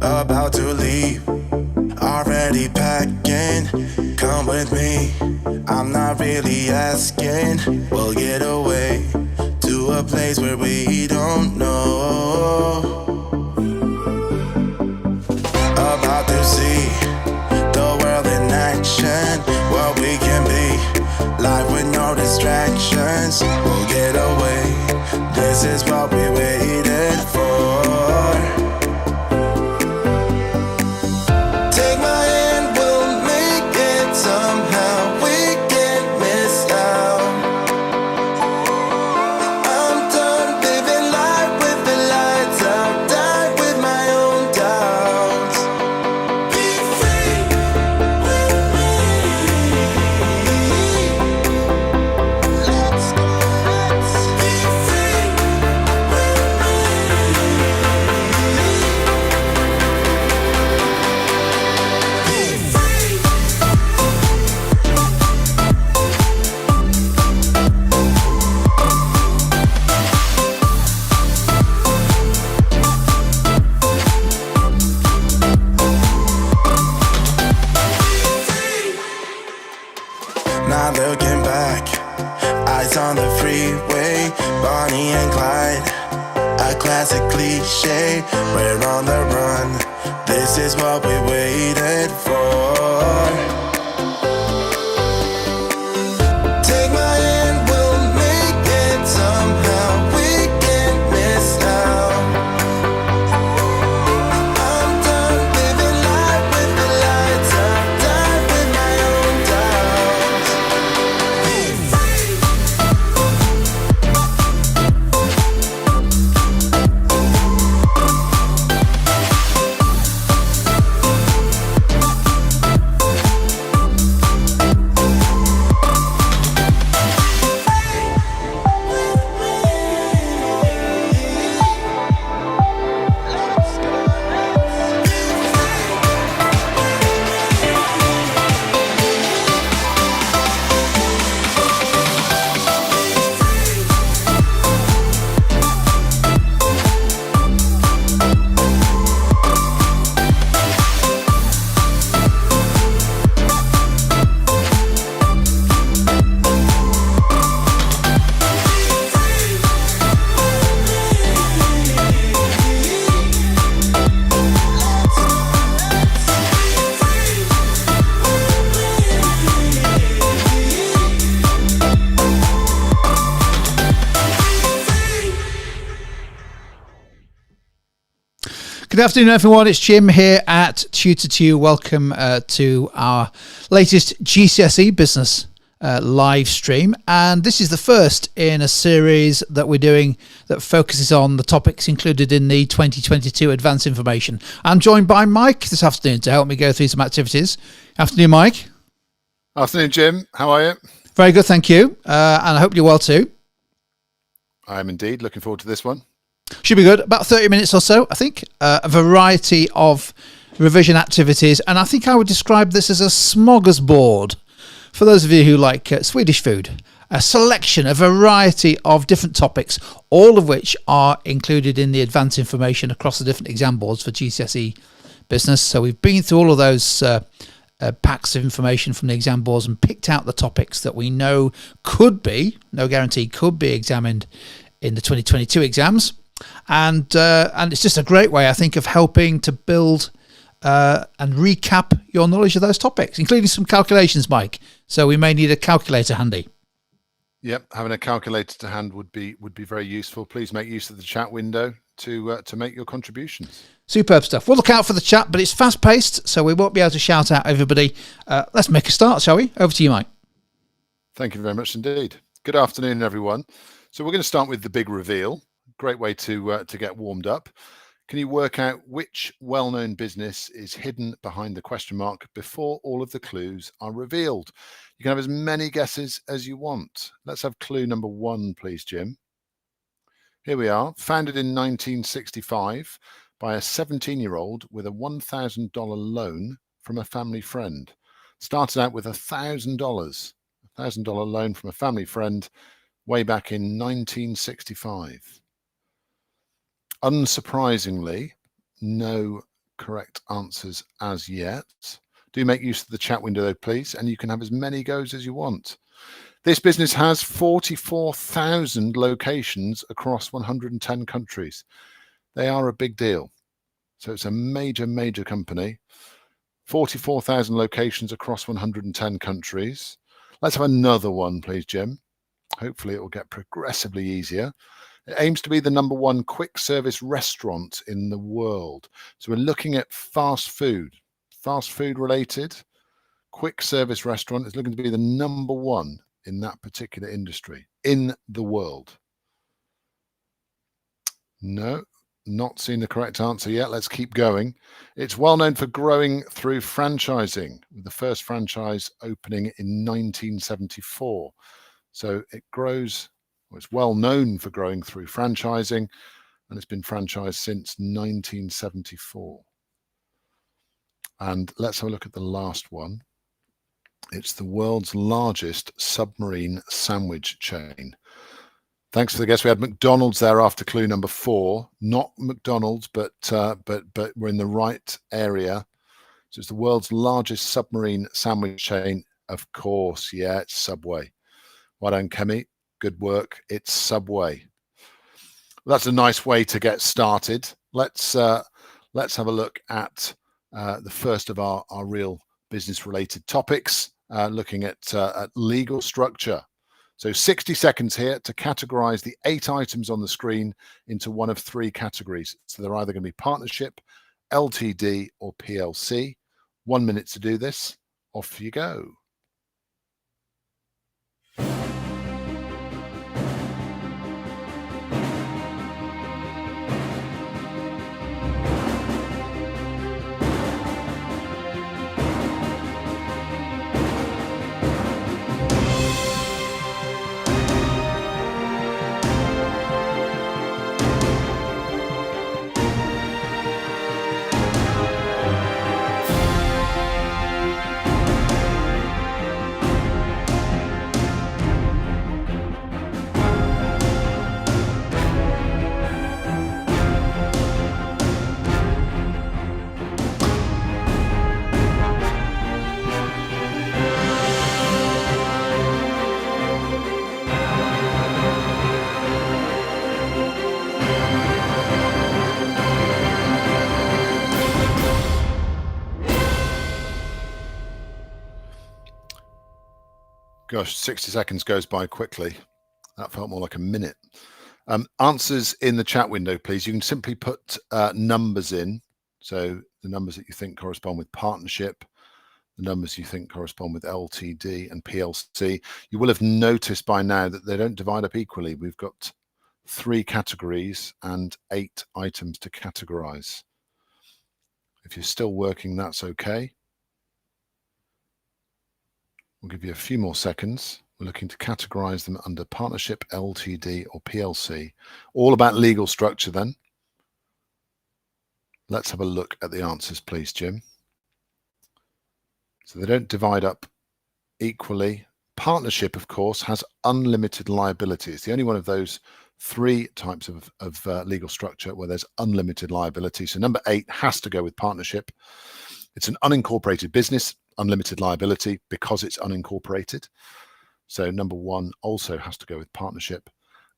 About to leave, already packing. Come with me, I'm not really asking. We'll get away to a place where we don't know. About to see the world in action, what we can be, life with no distractions. We'll get away, this is what we waited for. Take my hand, we'll make it somehow. We can't miss out. I'm done living life with the lights out. Die with my own doubts. Be free with me. Let's go, let's be free with Not looking back, eyes on the freeway, Bonnie and Clyde, a classic cliche. We're on the run, this is what we waited for. Take my hand, we'll make it somehow. We can't miss out. I'm done living life with the lights out. Die with my own doubts. Be free. Good afternoon, everyone. It's Jim here at Tutor to You. Welcome to our latest GCSE Business live stream. And this is the first in a series that we're doing that focuses on the topics included in the 2022 Advanced Information. I'm joined by Mike this afternoon to help me go through some activities. Afternoon, Mike. Afternoon, Jim. How are you? Very good, thank you. And I hope you're well too. I am indeed. Looking forward to this one. Should be good. About 30 minutes or so, I think. A variety of revision activities. And I think I would describe this as a smorgasbord for those of you who like Swedish food. A selection, a variety of different topics, all of which are included in the advanced information across the different exam boards for GCSE Business. So we've been through all of those packs of information from the exam boards and picked out the topics that we know could be, no guarantee, could be examined in the 2022 exams. And it's just a great way, I think, of helping to build and recap your knowledge of those topics, including some calculations, Mike. So we may need a calculator handy. Yep, having a calculator to hand would be very useful. Please make use of the chat window to make your contributions. Superb stuff. We'll look out for the chat, but it's fast-paced, so we won't be able to shout out everybody. Let's make a start, shall we? Over to you, Mike. Thank you very much indeed. Good afternoon, everyone. So we're going to start with the big reveal. Great way to get warmed up. Can you work out which well-known business is hidden behind the question mark before all of the clues are revealed? You can have as many guesses as you want. Let's have clue number 1, please, Jim. Here we are. Founded in 1965 by a 17-year-old with a $1,000 loan from a family friend. Started out with $1,000 loan from a family friend way back in 1965. Unsurprisingly, no correct answers as yet. Do make use of the chat window though, please, and you can have as many goes as you want. This business has 44,000 locations across 110 countries. They are a big deal. So it's a major, major company. 44,000 locations across 110 countries. Let's have another one, please, Jim. Hopefully it will get progressively easier. It aims to be the #1 quick service restaurant in the world. So we're looking at fast food related. Quick service restaurant is looking to be the #1 in that particular industry in the world. No, not seen the correct answer yet. Let's keep going. It's well known for growing through franchising, with the first franchise opening in 1974. So it grows, well, it's well known for growing through franchising, and it's been franchised since 1974. And let's have a look at the last one. It's the world's largest submarine sandwich chain. Thanks for the guess. We had McDonald's there after clue number 4. Not McDonald's, but we're in the right area. So it's the world's largest submarine sandwich chain. Of course, yeah, it's Subway. Well done, Kemi. Good work. It's Subway. Well, that's a nice way to get started. Let's have a look at the first of our real business-related topics, looking at legal structure. So 60 seconds here to categorize the 8 items on the screen into one of 3 categories. So they're either going to be partnership, LTD, or PLC. 1 minute to do this. Off you go. Gosh, 60 seconds goes by quickly. That felt more like a minute. Answers in the chat window, please. You can simply put numbers in. So the numbers that you think correspond with partnership, the numbers you think correspond with LTD and PLC. You will have noticed by now that they don't divide up equally. We've got 3 categories and 8 items to categorize. If you're still working, that's okay. We'll give you a few more seconds. We're looking to categorize them under partnership, LTD, or PLC. All about legal structure then. Let's have a look at the answers, please, Jim. So they don't divide up equally. Partnership, of course, has unlimited liability. It's the only one of those 3 types of legal structure where there's unlimited liability. So number 8 has to go with partnership. It's an unincorporated business, unlimited liability because it's unincorporated. So number 1 also has to go with partnership.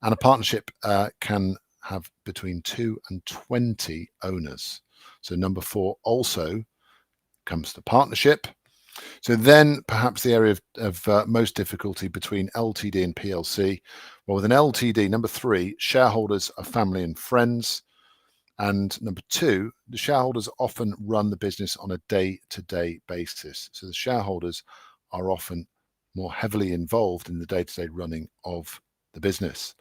And a partnership can have between 2 and 20 owners. So number 4 also comes to partnership. So then perhaps the area of most difficulty between LTD and PLC. Well, with an LTD, number 3, shareholders are family and friends. And number 2, the shareholders often run the business on a day-to-day basis. So the shareholders are often more heavily involved in the day-to-day running of the business.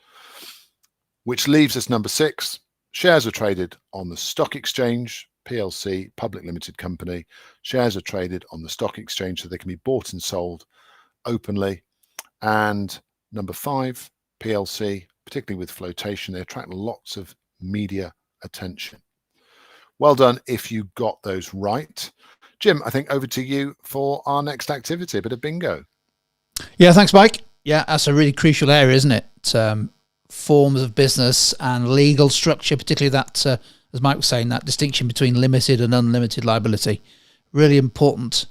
Which leaves us number 6. Shares are traded on the stock exchange, PLC, public limited company. Shares are traded on the stock exchange so they can be bought and sold openly. And number 5, PLC, particularly with flotation, they attract lots of media attention. Well done if you got those right. Jim, I think over to you for our next activity, a bit of bingo. Yeah, thanks, Mike. Yeah, that's a really crucial area, isn't it? Forms of business and legal structure, particularly that as Mike was saying, that distinction between limited and unlimited liability, really important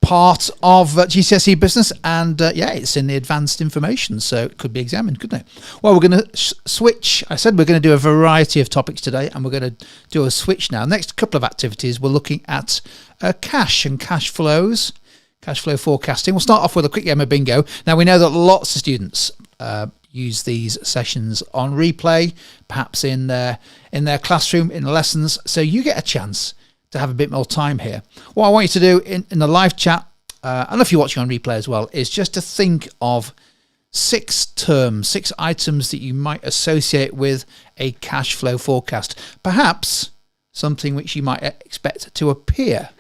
part of GCSE Business, and it's in the advanced information, so it could be examined, couldn't it? Well, we're going to switch. I said we're going to do a variety of topics today, and we're going to do a switch now. Next couple of activities, we're looking at cash and cash flows, cash flow forecasting. We'll start off with a quick game of bingo. Now, we know that lots of students use these sessions on replay, perhaps in their classroom, in lessons, so you get a chance to have a bit more time here. What I want you to do in the live chat, and if you're watching on replay as well, is just to think of 6 terms, 6 items that you might associate with a cash flow forecast. Perhaps something which you might expect to appear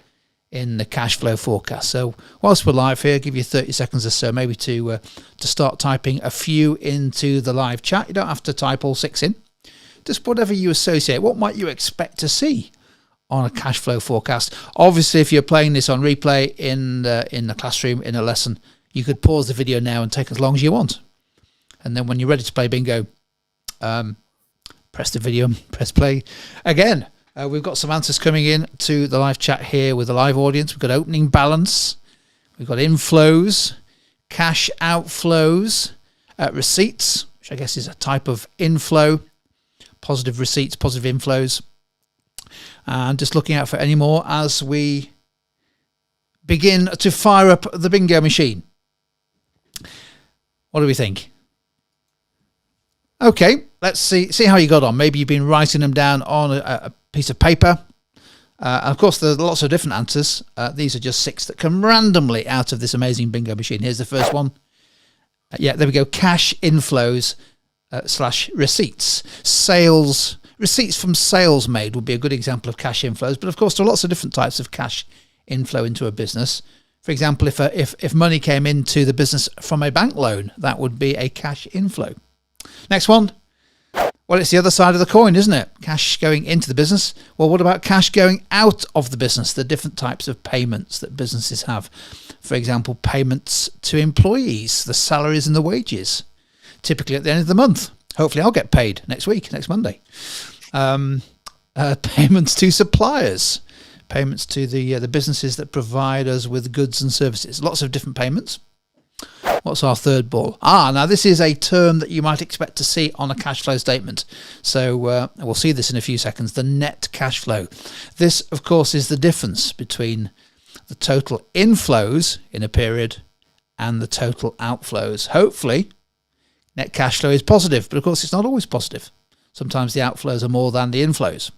in the cash flow forecast. So whilst we're live here, give you 30 seconds or so maybe to start typing a few into the live chat. You don't have to type all 6 in. Just whatever you associate. What might you expect to see on a cash flow forecast? Obviously, if you're playing this on replay in the classroom, in a lesson, you could pause the video now and take as long as you want. And then when you're ready to play bingo, press the video and press play again. We've got some answers coming in to the live chat here with the live audience. We've got opening balance. We've got inflows, cash outflows, receipts, which I guess is a type of inflow, positive receipts, positive inflows. And just looking out for any more as we begin to fire up the bingo machine. What do we think? Okay, let's see how you got on. Maybe you've been writing them down on a piece of paper. Of course, there's lots of different answers. These are just 6 that come randomly out of this amazing bingo machine. Here's the first one. There we go. Cash inflows / receipts. Sales. Receipts from sales made would be a good example of cash inflows. But of course, there are lots of different types of cash inflow into a business. For example, if money came into the business from a bank loan, that would be a cash inflow. Next one. Well, it's the other side of the coin, isn't it? Cash going into the business. Well, what about cash going out of the business? The different types of payments that businesses have. For example, payments to employees, the salaries and the wages, typically at the end of the month. Hopefully I'll get paid next week, next Monday. Payments to suppliers, payments to the businesses that provide us with goods and services. Lots of different payments. What's our third ball? Now this is a term that you might expect to see on a cash flow statement. So we'll see this in a few seconds. The net cash flow. This, of course, is the difference between the total inflows in a period and the total outflows. Hopefully, net cash flow is positive, but of course it's not always positive. Sometimes the outflows are more than the inflows.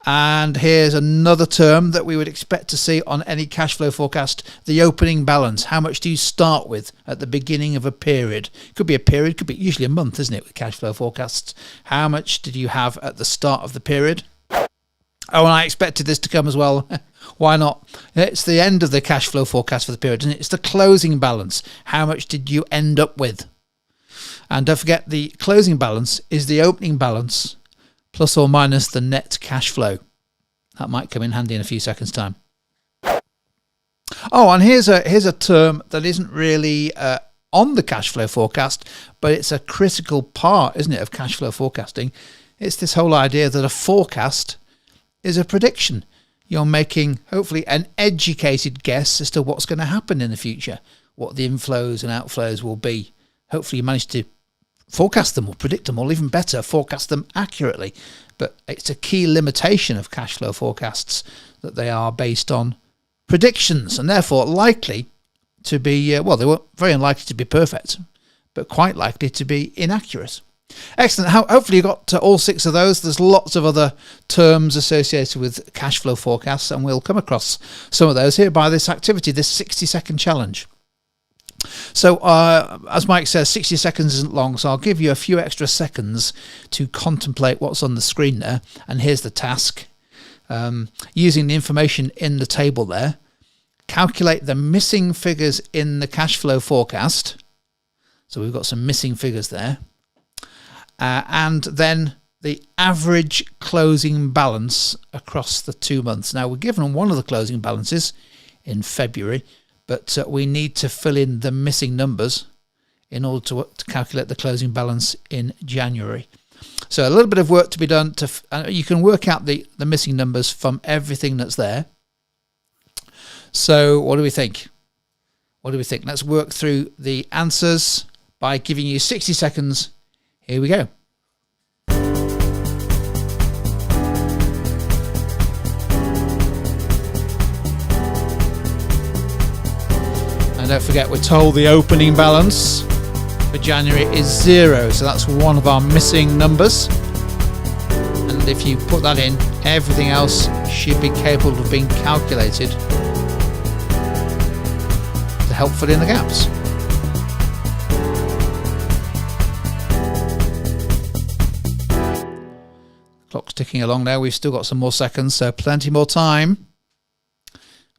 And here's another term that we would expect to see on any cash flow forecast, the opening balance. How much do you start with at the beginning of a period? Could be a period, could be usually a month, isn't it, with cash flow forecasts? How much did you have at the start of the period? Oh, and I expected this to come as well. Why not? It's the end of the cash flow forecast for the period, isn't it? It's the closing balance. How much did you end up with? And don't forget, the closing balance is the opening balance plus or minus the net cash flow. That might come in handy in a few seconds' time. Oh, and here's a term that isn't really on the cash flow forecast, but it's a critical part, isn't it, of cash flow forecasting. It's this whole idea that a forecast is a prediction. You're making, hopefully, an educated guess as to what's going to happen in the future, what the inflows and outflows will be. Hopefully you manage to forecast them or predict them, or even better, forecast them accurately. But it's a key limitation of cash flow forecasts that they are based on predictions and therefore likely to be, they were very unlikely to be perfect, but quite likely to be inaccurate. Excellent. Hopefully you got all 6 of those. There's lots of other terms associated with cash flow forecasts, and we'll come across some of those here by this activity, this 60-second challenge. So, as Mike says, 60 seconds isn't long, so I'll give you a few extra seconds to contemplate what's on the screen there. And here's the task. Using the information in the table there, calculate the missing figures in the cash flow forecast. So we've got some missing figures there. And then the average closing balance across the 2 months. Now, we're given one of the closing balances in February, but we need to fill in the missing numbers in order to calculate the closing balance in January. So a little bit of work to be done. You can work out the missing numbers from everything that's there. So what do we think? Let's work through the answers by giving you 60 seconds. Here we go. And don't forget, we're told the opening balance for January is 0, so that's one of our missing numbers. And if you put that in, everything else should be capable of being calculated to help fill in the gaps. Clock's ticking along now. We've still got some more seconds, so plenty more time.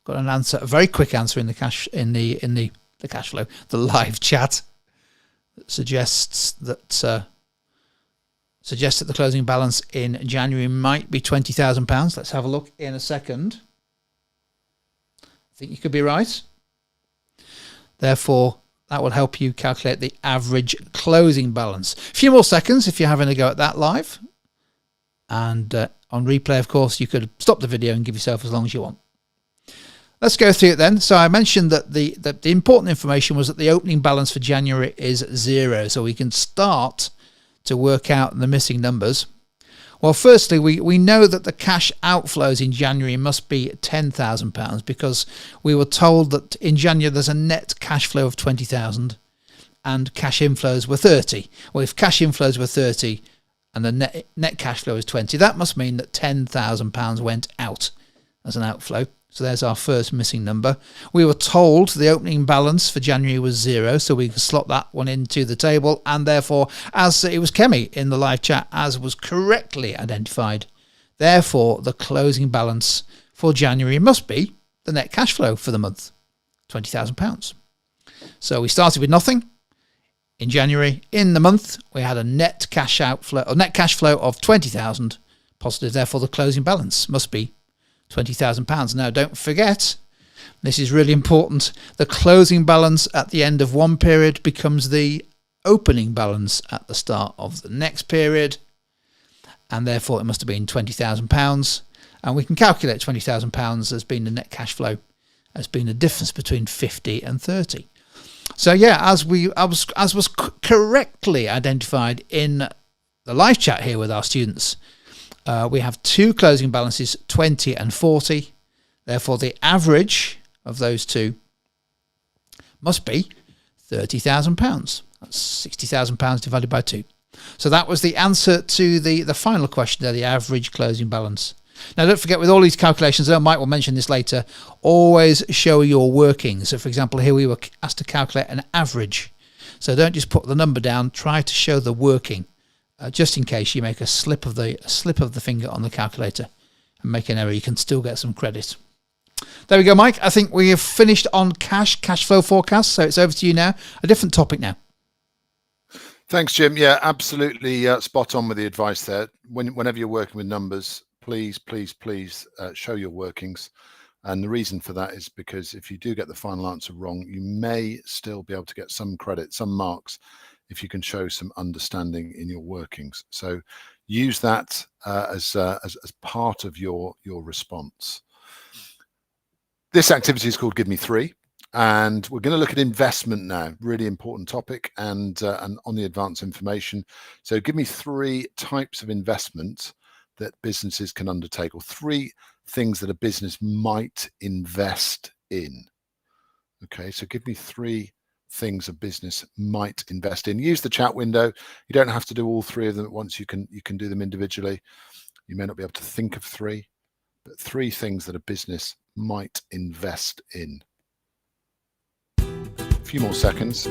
Got an answer, a very quick answer in the cash flow, the live chat that suggests that the closing balance in January might be £20,000. Let's have a look in a second. I think you could be right. Therefore, that will help you calculate the average closing balance. A few more seconds if you're having a go at that live. And on replay, of course, you could stop the video and give yourself as long as you want. Let's go through it then. So I mentioned that the important information was that the opening balance for January is 0. So we can start to work out the missing numbers. Well, firstly, we know that the cash outflows in January must be £10,000 because we were told that in January there's a net cash flow of 20,000 and cash inflows were 30. Well, if cash inflows were 30 and the net cash flow is 20, that must mean that £10,000 went out as an outflow. So there's our first missing number. We were told the opening balance for January was 0, so we can slot that one into the table. And therefore, as it was Kemi in the live chat, as was correctly identified, therefore the closing balance for January must be the net cash flow for the month, £20,000. So we started with nothing in January. In the month, we had a net cash outflow, or net cash flow of 20,000 positive. Therefore, the closing balance must be £20,000. Now, don't forget, this is really important, the closing balance at the end of one period becomes the opening balance at the start of the next period, and therefore it must have been £20,000. And we can calculate £20,000 as being the net cash flow, as being the difference between 50 and 30. So yeah, as was correctly identified in the live chat here with our students, we have two closing balances, 20 and 40. Therefore, the average of those two must be £30,000. That's £60,000 divided by 2. So that was the answer to the final question there, the average closing balance. Now, don't forget, with all these calculations, I might well mention this later, always show your workings. So, for example, here we were asked to calculate an average. So don't just put the number down, try to show the working. Just in case you make a slip of the finger on the calculator and make an error, you can still get some credit. There we go, Mike. I think we have finished on cash flow forecast. So it's over to you now. A different topic now. Thanks, Jim. Yeah, absolutely spot on with the advice there. Whenever you're working with numbers, please show your workings. And the reason for that is because if you do get the final answer wrong, you may still be able to get some credit, some marks, if you can show some understanding in your workings. So use that as part of your response. This activity is called Give Me Three, and we're going to look at investment now. Really important topic, and on the advanced information. So give me 3 types of investment that businesses can undertake, or 3 things that a business might invest in. Okay, so give me 3 things a business might invest in. Use the chat window. You don't have to do all 3 of them at once. You can do them individually. You may not be able to think of 3, but 3 things that a business might invest in. A few more seconds.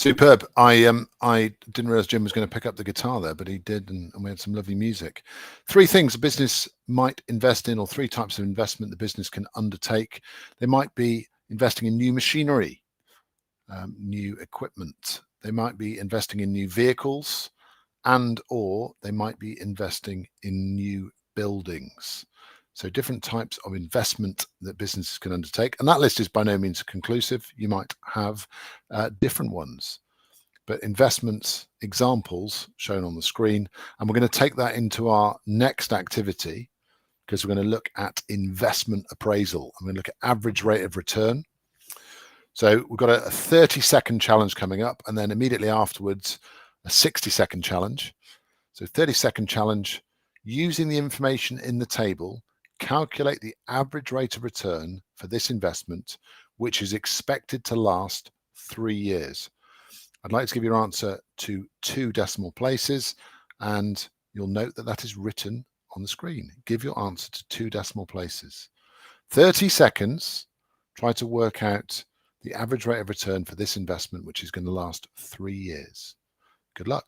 Superb. I didn't realize Jim was going to pick up the guitar there, but he did, and we had some lovely music. 3 things a business might invest in, or 3 types of investment the business can undertake. They might be investing in new machinery, new equipment. They might be investing in new vehicles, or they might be investing in new buildings. So different types of investment that businesses can undertake. And that list is by no means conclusive. You might have different ones, but investments examples shown on the screen. And we're going to take that into our next activity, because we're going to look at investment appraisal. I'm going to look at average rate of return. So we've got a 30-second challenge coming up, and then immediately afterwards, a 60-second challenge. So 30-second challenge, using the information in the table, calculate the average rate of return for this investment, which is expected to last 3 years. I'd like to give your answer to 2 decimal places, and you'll note that that is written on the screen. Give your answer to 2 decimal places. 30 seconds, try to work out the average rate of return for this investment, which is going to last 3 years. Good luck.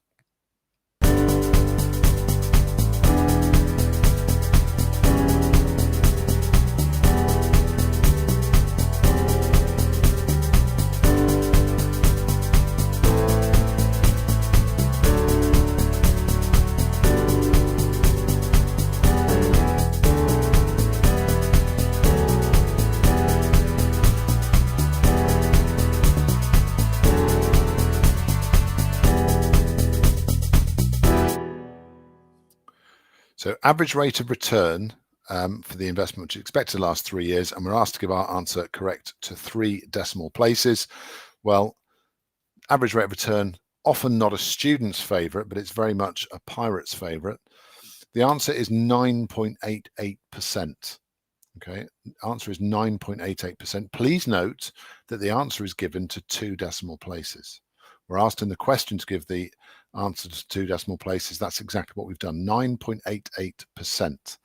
So average rate of return for the investment, which is expected to last 3 years, and we're asked to give our answer correct to 3 decimal places. Well, average rate of return, often not a student's favorite, but it's very much a pirate's favorite. The answer is 9.88%. Okay, answer is 9.88%. Please note that the answer is given to 2 decimal places. We're asked in the question to give the answer to 2 decimal places. That's exactly what we've done, 9.88%.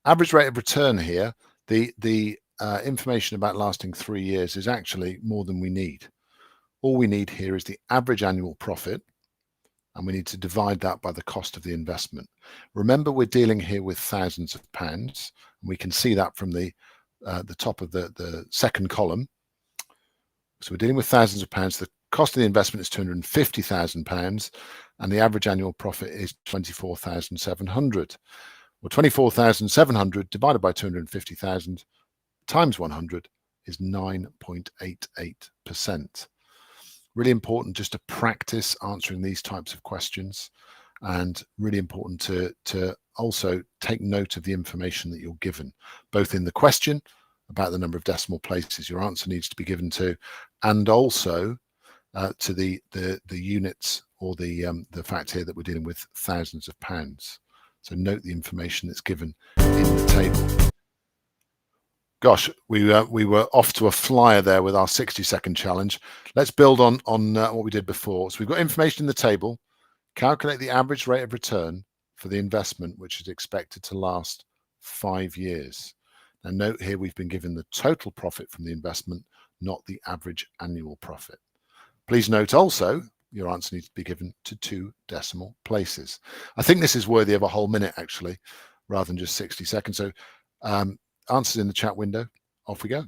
Average rate of return here, the information about lasting 3 years is actually more than we need. All we need here is the average annual profit, and we need to divide that by the cost of the investment. Remember, we're dealing here with thousands of pounds, and we can see that from the top of the second column. So we're dealing with thousands of pounds. The cost of the investment is £250,000, and the average annual profit is 24,700. Well, 24,700 divided by 250,000 times 100 is 9.88%. Really important just to practice answering these types of questions, and really important to also take note of the information that you're given, both in the question about the number of decimal places your answer needs to be given to, and also to the units, or the fact here that we're dealing with thousands of pounds. So note the information that's given in the table. Gosh, we were off to a flyer there with our 60-second challenge. Let's build on what we did before. So we've got information in the table. Calculate the average rate of return for the investment, which is expected to last 5 years. Now note here we've been given the total profit from the investment, not the average annual profit. Please note also your answer needs to be given to 2 decimal places. I think this is worthy of a whole minute actually, rather than just 60 seconds. So answers in the chat window. Off we go.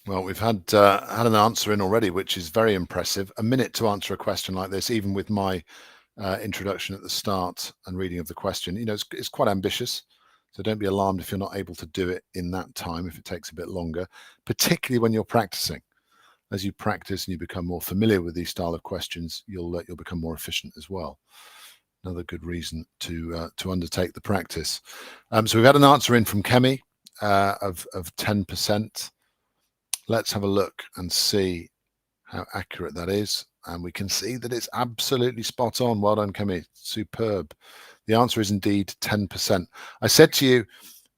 Well, we've had an answer in already, which is very impressive. A minute to answer a question like this, even with my introduction at the start and reading of the question. You know, it's quite ambitious, so don't be alarmed if you're not able to do it in that time, if it takes a bit longer, particularly when you're practicing. As you practice and you become more familiar with these style of questions, you'll become more efficient as well. Another good reason to undertake the practice. So we've had an answer in from Kemi of 10%. let's have a look and see how accurate that is. And we can see that it's absolutely spot on. Well done, Camille. Superb. The answer is indeed 10%. I said to you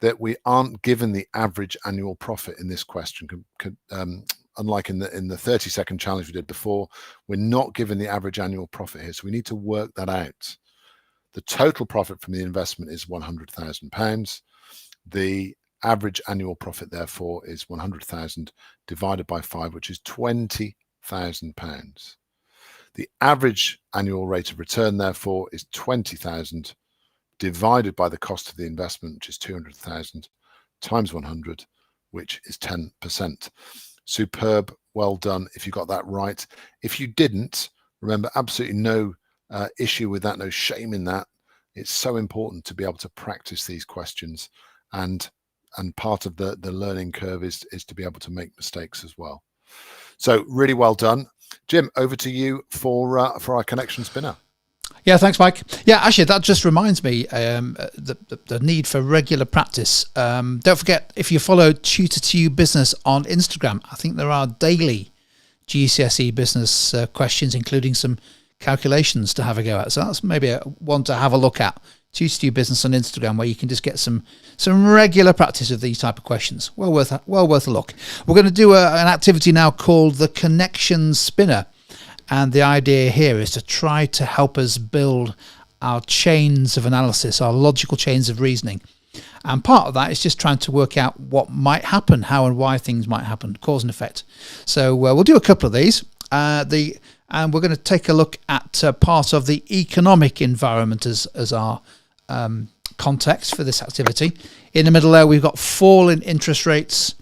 that we aren't given the average annual profit in this question. Unlike in the 30-second challenge we did before, we're not given the average annual profit here. So we need to work that out. The total profit from the investment is £100,000. The average annual profit, therefore, is 100,000 divided by 5, which is £20,000. The average annual rate of return, therefore, is 20,000 divided by the cost of the investment, which is 200,000, times 100, which is 10%. Superb. Well done if you got that right. If you didn't, remember, absolutely no issue with that, no shame in that. It's so important to be able to practice these questions, and part of the learning curve is to be able to make mistakes as well. So really well done. Jim, over to you for our connection spinner. Yeah, thanks, Mike. Yeah, actually, that just reminds me the need for regular practice. Don't forget, if you follow GCSE Business on Instagram, I think there are daily GCSE Business questions, including some calculations to have a go at. So that's maybe one to have a look at. GCSE Business on Instagram, where you can just get some regular practice of these type of questions. Well worth a look. We're going to do an activity now called the Connection Spinner. And the idea here is to try to help us build our chains of analysis, our logical chains of reasoning. And part of that is just trying to work out what might happen, how and why things might happen, cause and effect. So we'll do a couple of these. And we're going to take a look at part of the economic environment as our context for this activity. In the middle there, we've got fall in interest rates.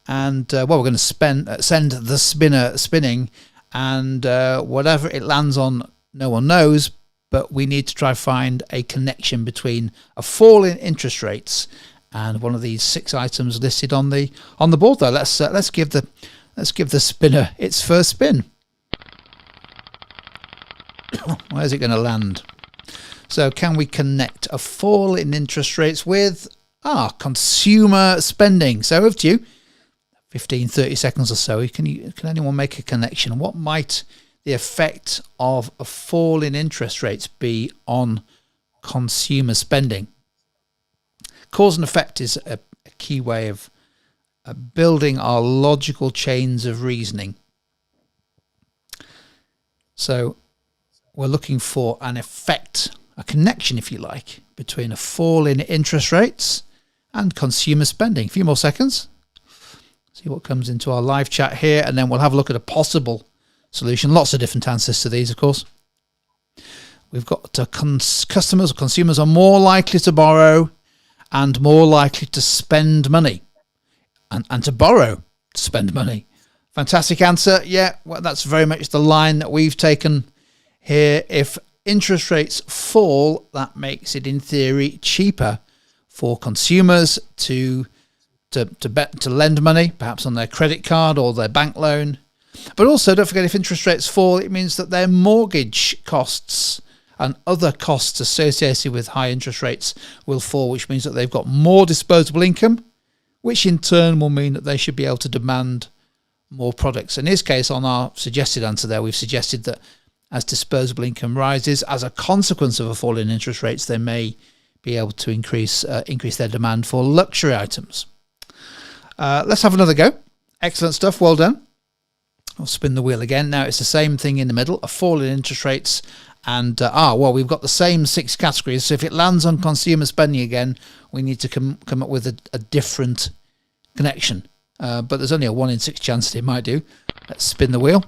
And we're going to send the spinner spinning. And whatever it lands on, no one knows, but we need to try find a connection between a fall in interest rates and one of these 6 items listed on the board there. Let's give the spinner its first spin. Where's it going to land? So can we connect a fall in interest rates with consumer spending? So over to you. 15-30 seconds or so. Can anyone make a connection? What might the effect of a fall in interest rates be on consumer spending? Cause and effect is a key way of building our logical chains of reasoning. So we're looking for an effect, a connection, if you like, between a fall in interest rates and consumer spending. A few more seconds. See what comes into our live chat here, and then we'll have a look at a possible solution. Lots of different answers to these, of course. We've got customers or consumers are more likely to borrow and more likely to spend money. And to borrow to spend money. Fantastic answer. Yeah, well, that's very much the line that we've taken here. If interest rates fall, that makes it, in theory, cheaper for consumers to lend money, perhaps on their credit card or their bank loan. But also, don't forget, if interest rates fall, it means that their mortgage costs and other costs associated with high interest rates will fall, which means that they've got more disposable income, which in turn will mean that they should be able to demand more products. In this case, on our suggested answer there, we've suggested that as disposable income rises, as a consequence of a fall in interest rates, they may be able to increase their demand for luxury items. Let's have another go. Excellent stuff. Well done. I'll spin the wheel again. Now it's the same thing in the middle, a fall in interest rates. And, we've got the same 6 categories. So if it lands on consumer spending again, we need to come up with a different connection. But there's only a 1 in 6 chance that it might do. Let's spin the wheel.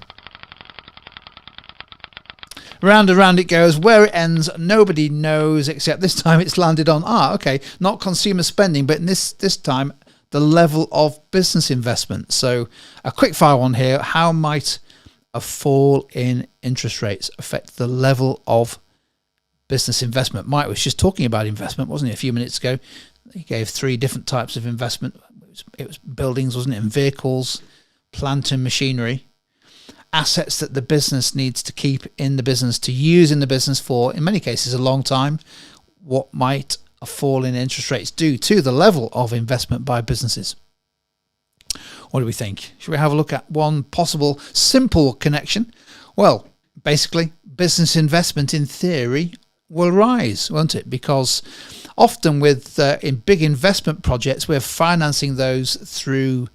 Round and round it goes. Where it ends, nobody knows, except this time it's landed on, not consumer spending, but in this time, the level of business investment. So a quick fire one here. How might a fall in interest rates affect the level of business investment? Mike was just talking about investment, wasn't he, a few minutes ago? He gave 3 different types of investment. It was buildings, wasn't it, and vehicles, plant and machinery, assets that the business needs to keep in the business, to use in the business for, in many cases, a long time. What might a fall in interest rates do to the level of investment by businesses? What do we think? Should we have a look at one possible simple connection? Well, basically, business investment in theory will rise, won't it? Because often with in big investment projects, we're financing those through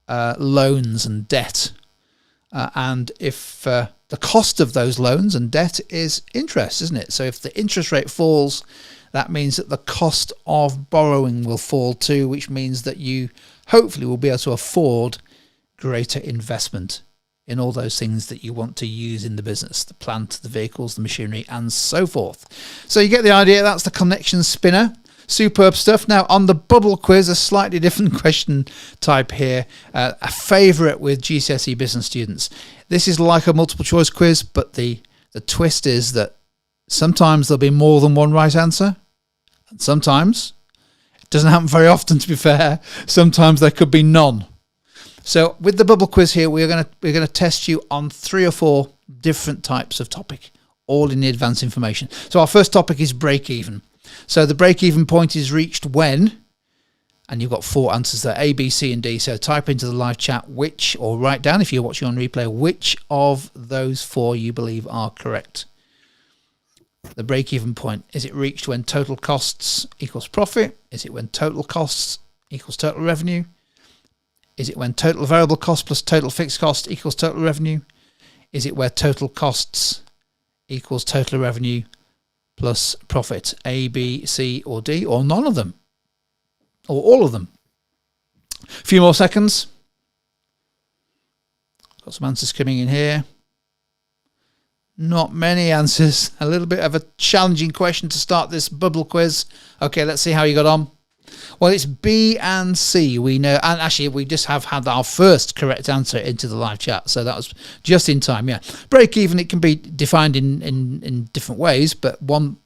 loans and debt. And if the cost of those loans and debt is interest, isn't it? So if the interest rate falls, that means that the cost of borrowing will fall too, which means that you hopefully will be able to afford greater investment in all those things that you want to use in the business, the plant, the vehicles, the machinery, and so forth. So you get the idea. That's the connection spinner. Superb stuff. Now, on the bubble quiz, a slightly different question type here. A favourite with GCSE Business students. This is like a multiple choice quiz, but the twist is that sometimes there'll be more than one right answer. And sometimes, it doesn't happen very often to be fair, sometimes there could be none. So with the bubble quiz here, we're going to test you on 3 or 4 different types of topic, all in the advanced information. So our first topic is break even. So the break even point is reached when, and you've got 4 answers there, A, B, C, and D. So type into the live chat which, or write down if you're watching on replay, which of those 4 you believe are correct. The break even point, is it reached when total costs equals profit? Is it when total costs equals total revenue? Is it when total variable cost plus total fixed cost equals total revenue? Is it where total costs equals total revenue plus profit? A, B, C, or D, or none of them? Or all of them? A few more seconds. Got some answers coming in here. Not many answers. A little bit of a challenging question to start this bubble quiz. Okay, let's see how you got on. Well, it's B and C, we know, and actually we just have had our first correct answer into the live chat, so that was just in time. Yeah, break even, it can be defined in different ways, but one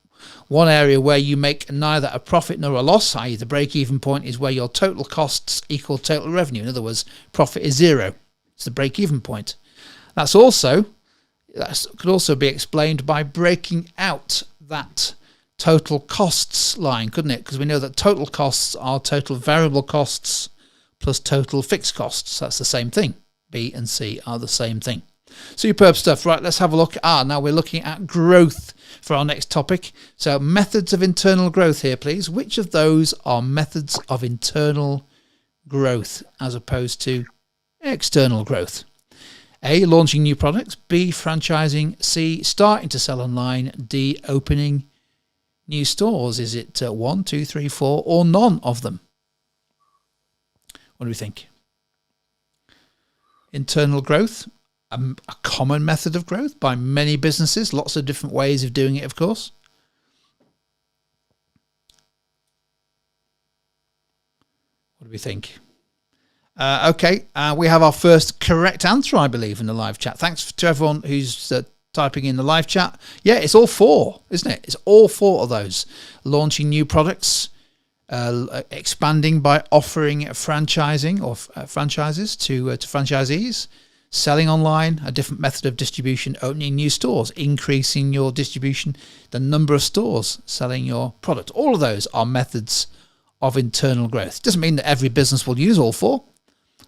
area where you make neither a profit nor a loss, i.e. the break even point, is where your total costs equal total revenue. In other words, profit is 0. It's the break even point. That could also be explained by breaking out that total costs line, couldn't it? Because we know that total costs are total variable costs plus total fixed costs. That's the same thing. B and C are the same thing. Superb stuff. Right, let's have a look. Now we're looking at growth for our next topic. So methods of internal growth here, please. Which of those are methods of internal growth as opposed to external growth? A, launching new products. B, franchising. C, starting to sell online. D, opening new stores. Is it 1, 2, 3, 4, or none of them? What do we think? Internal growth, a common method of growth by many businesses, lots of different ways of doing it, of course. What do we think? Okay, we have our first correct answer, I believe, in the live chat. Thanks to everyone who's typing in the live chat. Yeah, it's all 4, isn't it? It's all 4 of those. Launching new products, expanding by offering franchising or franchises to franchisees, selling online, a different method of distribution, opening new stores, increasing your distribution, the number of stores selling your product. All of those are methods of internal growth. Doesn't mean that every business will use all 4,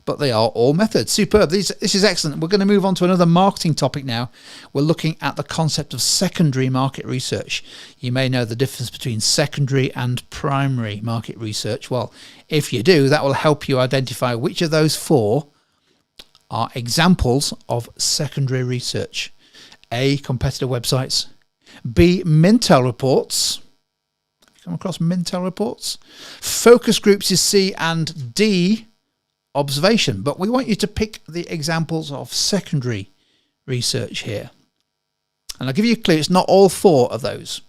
but they are all methods. Superb. This is excellent. We're going to move on to another marketing topic now. We're looking at the concept of secondary market research. You may know the difference between secondary and primary market research. Well, if you do, that will help you identify which of those 4 are examples of secondary research. A, competitor websites. B, Mintel reports. Have you come across Mintel reports? Focus groups is C, and D, observation. But we want you to pick the examples of secondary research here. And I'll give you a clue, it's not all 4 of those,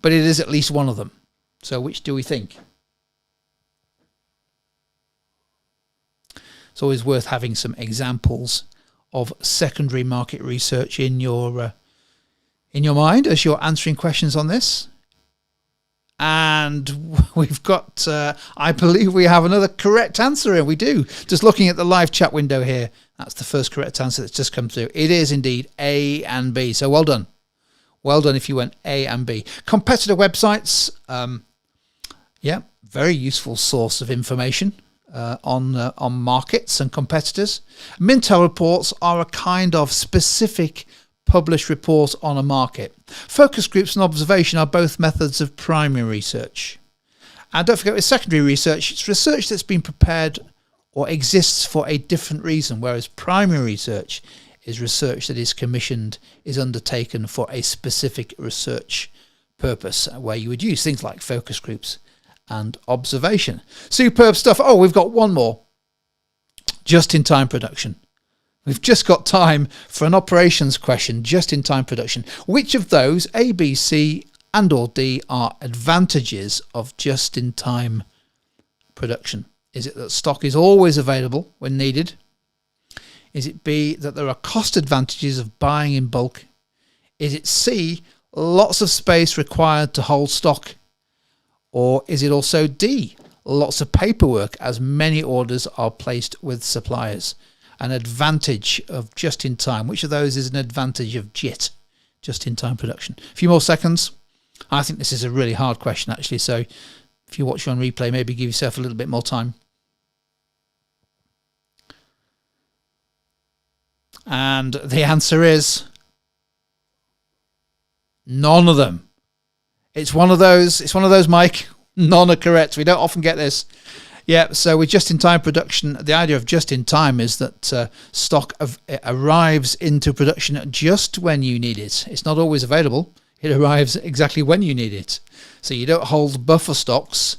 but it is at least one of them. So which do we think? It's always worth having some examples of secondary market research in your mind as you're answering questions on this. And we've got, I believe we have another correct answer here. We do. Just looking at the live chat window here, that's the first correct answer that's just come through. It is indeed A and B. So well done. Well done if you went A and B. Competitor websites, yeah, very useful source of information. on markets and competitors. Mintel reports are a kind of specific published report on a market. Focus groups and observation are both methods of primary research. And don't forget, with secondary research, it's research that's been prepared or exists for a different reason, whereas primary research is research that is commissioned, is undertaken for a specific research purpose, where you would use things like focus groups and observation. Superb stuff. Oh, we've got one more. Just-in-time production. We've just got time for an operations question, just-in-time production. Which of those, A, B, C, and or D, are advantages of just-in-time production? Is it that stock is always available when needed? Is it B, that there are cost advantages of buying in bulk? Is it C, lots of space required to hold stock? Or is it also D, lots of paperwork as many orders are placed with suppliers? An advantage of just-in-time. Which of those is an advantage of JIT, just-in-time production? A few more seconds. I think this is a really hard question, actually, so if you watch on replay, maybe give yourself a little bit more time. And the answer is none of them. It's one of those, Mike. None are correct. We don't often get this. Yeah, so with just-in-time production, the idea of just-in-time is that stock arrives into production just when you need it. It's not always available. It arrives exactly when you need it. So you don't hold buffer stocks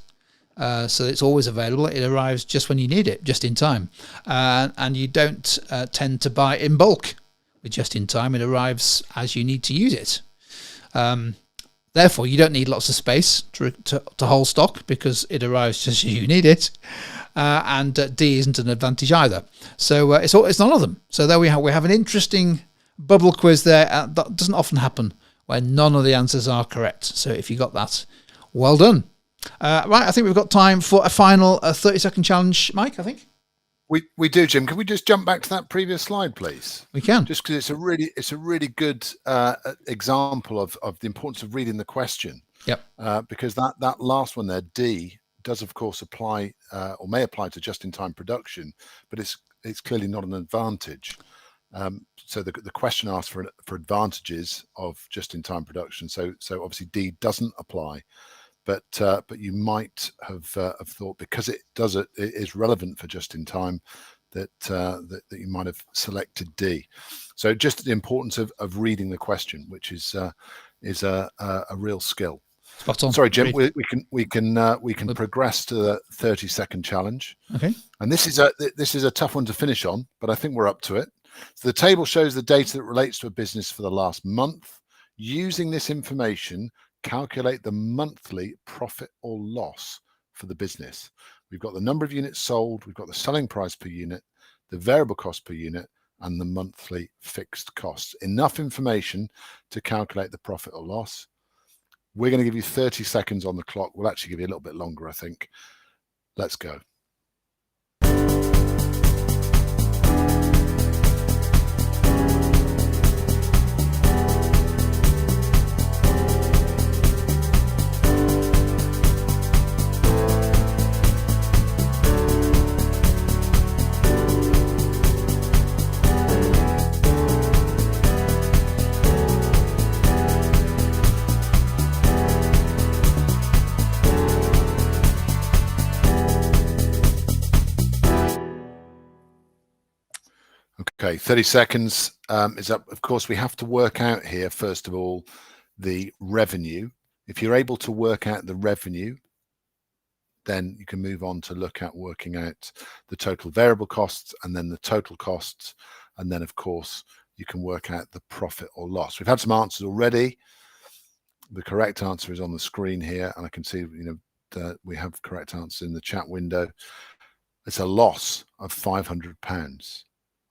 so it's always available. It arrives just when you need it, just in time. And you don't tend to buy in bulk with just-in-time. It arrives as you need to use it. Therefore, you don't need lots of space to hold stock because it arrives just as you need it. And D isn't an advantage either. So it's none of them. So there we have an interesting bubble quiz there. That doesn't often happen where none of the answers are correct. So if you got that, well done. Right, I think we've got time for a final 30-second challenge, Mike, I think. We do, Jim. Can we just jump back to that previous slide, please? We can. Just because it's a really good example of the importance of reading the question. Yep. Because that last one there, D, does of course apply or may apply to just-in-time production, but it's clearly not an advantage. So the question asks for advantages of just-in-time production. So obviously D doesn't apply. But you might have thought because it is relevant for just in time that you might have selected D. So just the importance of reading the question, which is a real skill. Spot on. Sorry, Jim. We can progress to the 30-second challenge. Okay. And this is a tough one to finish on, but I think we're up to it. So the table shows the data that relates to a business for the last month. Using this information, calculate the monthly profit or loss for the business. We've got the number of units sold, we've got the selling price per unit, the variable cost per unit, and the monthly fixed costs. Enough information to calculate the profit or loss. We're going to give you 30 seconds on the clock. We'll actually give you a little bit longer, I think. Let's go. Okay, 30 seconds is up. Of course, we have to work out here, first of all, the revenue. If you're able to work out the revenue, then you can move on to look at working out the total variable costs and then the total costs. And then, of course, you can work out the profit or loss. We've had some answers already. The correct answer is on the screen here. And I can see, that we have correct answers in the chat window. It's a loss of £500.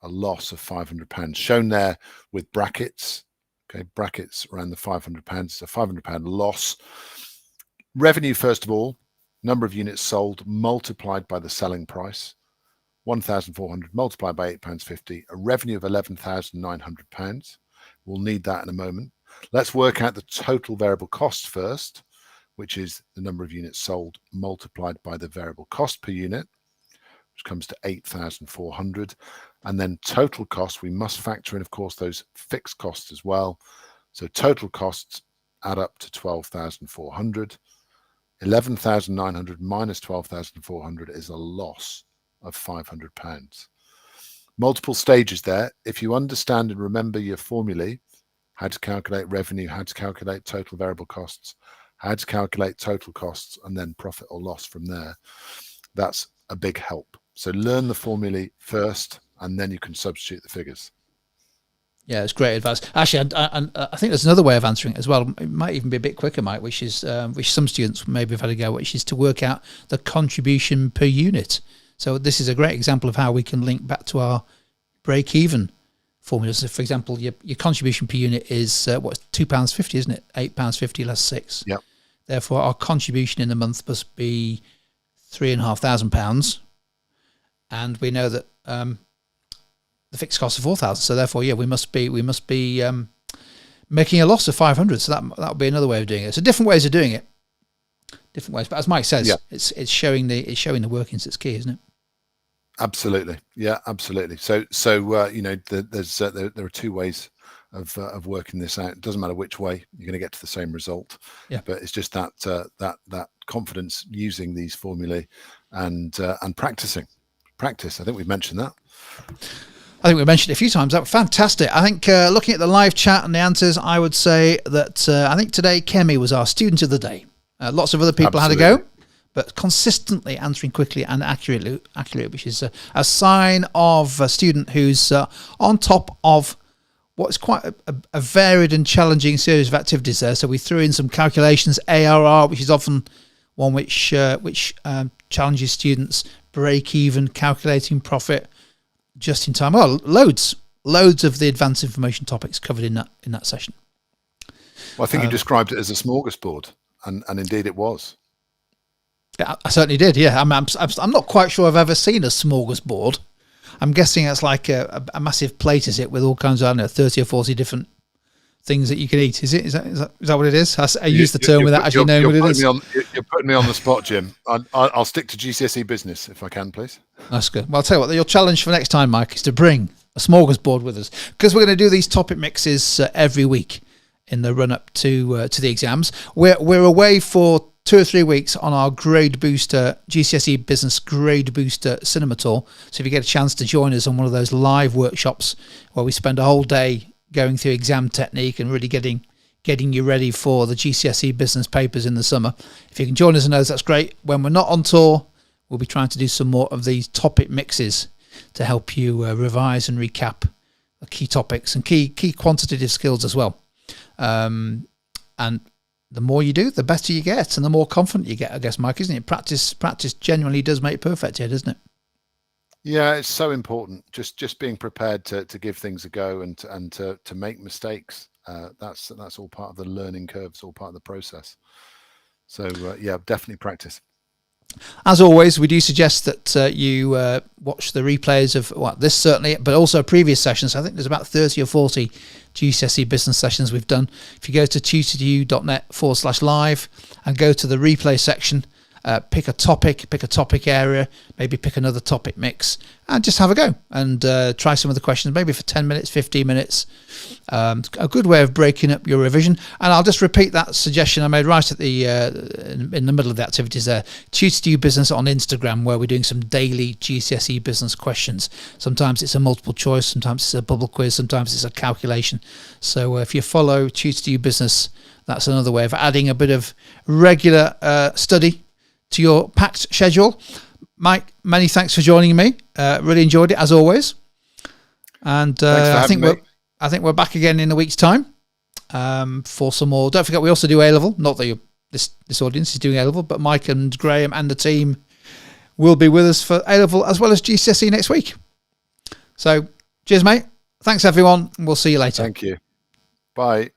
A loss of £500 shown there with brackets. Okay, brackets around the £500. It's a £500 loss. Revenue, first of all, number of units sold multiplied by the selling price, 1,400 multiplied by £8.50, a revenue of £11,900. We'll need that in a moment. Let's work out the total variable cost first, which is the number of units sold multiplied by the variable cost per unit. which comes to 8,400. And then total costs, we must factor in, of course, those fixed costs as well. So total costs add up to 12,400. 11,900 minus 12,400 is a loss of £500. Multiple stages there. If you understand and remember your formulae, how to calculate revenue, how to calculate total variable costs, how to calculate total costs, and then profit or loss from there, that's a big help. So learn the formulae first, and then you can substitute the figures. Yeah, it's great advice. Actually, I think there's another way of answering it as well. It might even be a bit quicker, Mike, which is which some students maybe have had a go, which is to work out the contribution per unit. So this is a great example of how we can link back to our break-even formulas. So for example, your contribution per unit is £2.50, isn't it? £8.50 less 6. Yep. Therefore, our contribution in the month must be £3,500, and we know that the fixed costs are 4,000. So therefore, yeah, we must be making a loss of 500. So that would be another way of doing it. So different ways of doing it, different ways. But as Mike says, it's showing the workings that's key, isn't it? Absolutely, yeah, absolutely. So you know, there are two ways of working this out. It doesn't matter which way, you're going to get to the same result. Yeah. But it's just that confidence using these formulae and practicing. Practice. I think we've mentioned that. I think we mentioned it a few times. That was fantastic. I think looking at the live chat and the answers, I would say that I think today Kemi was our student of the day. Lots of other people had a go, but consistently answering quickly and accurately, which is a sign of a student who's on top of what's quite a varied and challenging series of activities there. So we threw in some calculations, ARR, which is often one which challenges students, break even, calculating profit, just in time. Well, loads of the advanced information topics covered in that session. Well, I think you described it as a smorgasbord, and indeed it was. Yeah, I certainly did. Yeah, I'm not quite sure I've ever seen a smorgasbord. I'm guessing it's like a massive plate, is it, with all kinds of, I don't know, 30 or 40 different things that you can eat. Is that what it is? I use the term without actually knowing what it is. You're putting me on the spot, Jim. I'll stick to GCSE Business if I can, please. That's good. Well, I'll tell you what, your challenge for next time, Mike, is to bring a smorgasbord with us, because we're going to do these topic mixes every week in the run-up to the exams. We're away for 2 or 3 weeks on our Grade Booster, GCSE Business Grade Booster Cinema Tour. So if you get a chance to join us on one of those live workshops where we spend a whole day going through exam technique and really getting you ready for the GCSE Business papers in the summer, if you can join us on those, that's great. When we're not on tour, we'll be trying to do some more of these topic mixes to help you revise and recap the key topics and key quantitative skills as well. And the more you do, the better you get, and the more confident you get, I guess, Mike, isn't it? Practice genuinely does make perfect here, doesn't it? Yeah, it's so important. Just being prepared to give things a go and to make mistakes. That's all part of the learning curve. It's all part of the process. So yeah, definitely practice. As always, we do suggest that you watch the replays of this certainly, but also previous sessions. I think there's about 30 or 40 GCSE Business sessions we've done. If you go to tutor2u.net/live and go to the replay section, pick a topic area, maybe pick another topic mix, and just have a go and try some of the questions, maybe for 10 minutes, 15 minutes. A good way of breaking up your revision. And I'll just repeat that suggestion I made right at the in the middle of the activities there. Tutor2u Business on Instagram, where we're doing some daily GCSE Business questions. Sometimes it's a multiple choice, sometimes it's a bubble quiz, sometimes it's a calculation. So if you follow Tutor2u Business, that's another way of adding a bit of regular study to your packed schedule. Mike, many thanks for joining me. Really enjoyed it as always. And I think we're back again in a week's time for some more. Don't forget, we also do A-level. Not that this audience is doing A-level, but Mike and Graham and the team will be with us for A-level as well as GCSE next week. So cheers, mate. Thanks, everyone. We'll see you later. Thank you. Bye.